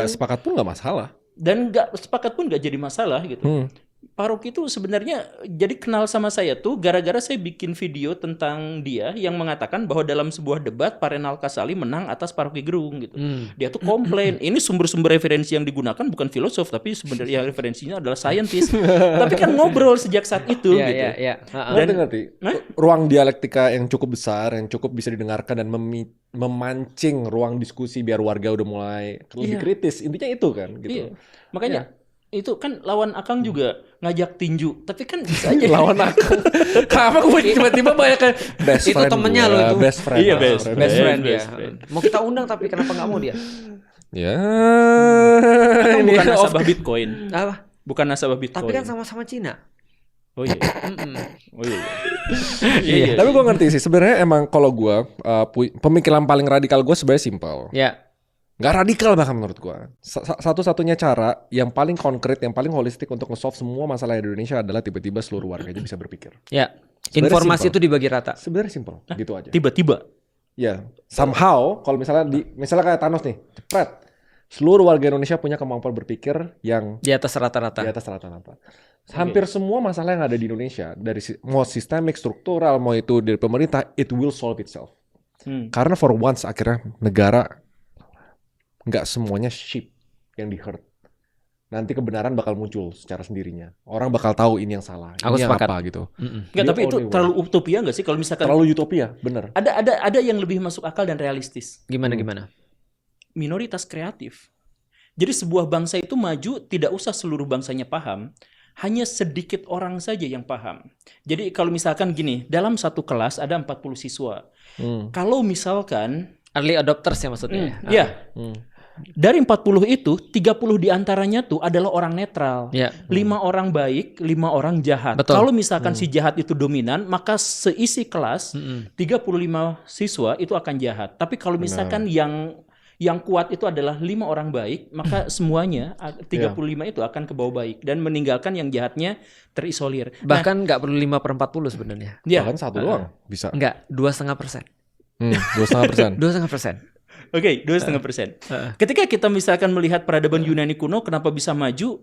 Sepakat pun nggak masalah. Dan nggak sepakat pun nggak jadi masalah gitu. Paruk itu sebenarnya jadi kenal sama saya tuh gara-gara saya bikin video tentang dia yang mengatakan bahwa dalam sebuah debat Parenal Kasali menang atas Paroki Gerung gitu. Dia tuh komplain, ini sumber-sumber referensi yang digunakan bukan filosof tapi sebenarnya referensinya adalah scientist. Tapi kan ngobrol sejak saat itu gitu. Ngerti. Ruang dialektika yang cukup besar, yang cukup bisa didengarkan dan memancing ruang diskusi biar warga udah mulai lebih kritis. Intinya itu kan gitu. Iya. Makanya itu kan lawan Akang juga ngajak tinju, tapi kan bisa aja lawan Akang. Kenapa gue tiba-tiba banyak kan best itu friend temennya gua, lo itu. best friend. Iya, best friend ya. best friend. Mau kita undang tapi kenapa nggak mau dia? Ya. Akang Ini bukan nasabah Bitcoin. Apa? Bukan nasabah Bitcoin. Tapi kan sama-sama Cina. Oh iya. Oh iya. Iya. Tapi gue ngerti sih sebenarnya emang kalau gue pemikiran paling radikal gue sebenarnya simpel. Ya. Nggak radikal bahkan menurut gue. Satu-satunya cara yang paling konkret, yang paling holistik untuk nge-solve semua masalah di Indonesia adalah tiba-tiba seluruh warganya bisa berpikir. Ya. Sebenarnya Informasi simple. itu dibagi rata. Sebenarnya simpel, gitu aja. Tiba-tiba. Ya, somehow kalau misalnya kayak Thanos nih, cepet. Seluruh warga Indonesia punya kemampuan berpikir yang Di atas rata-rata. di atas rata-rata. Hampir semua masalah yang ada di Indonesia, dari mau sistemik, struktural, mau itu dari pemerintah, it will solve itself. Karena for once akhirnya negara nggak semuanya sheep yang di-hurt. Nanti kebenaran bakal muncul secara sendirinya. Orang bakal tahu ini yang salah, Aku ini yang sepakat. apa gitu. Enggak, tapi itu terlalu utopia nggak sih kalau misalkan Terlalu utopia, bener. ada yang lebih masuk akal dan realistis. Gimana? Minoritas kreatif. Jadi sebuah bangsa itu maju tidak usah seluruh bangsanya paham, hanya sedikit orang saja yang paham. Jadi kalau misalkan gini, dalam satu kelas ada 40 siswa. Kalau misalkan Early adopters ya maksudnya. dari 40 itu 30 diantaranya tuh adalah orang netral. Ya. 5 orang baik, 5 orang jahat. Betul. Kalau misalkan si jahat itu dominan, maka seisi kelas 35 siswa itu akan jahat. Tapi kalau misalkan yang kuat itu adalah 5 orang baik, maka semuanya 35 itu akan ke bawah baik dan meninggalkan yang jahatnya terisolir. Bahkan nggak perlu 5/40 sebenarnya. Bahkan satu doang bisa. Enggak, 2,5%. 2,5%. 2,5%. Oke, 2,5%. Ketika kita misalkan melihat peradaban Yunani kuno, kenapa bisa maju?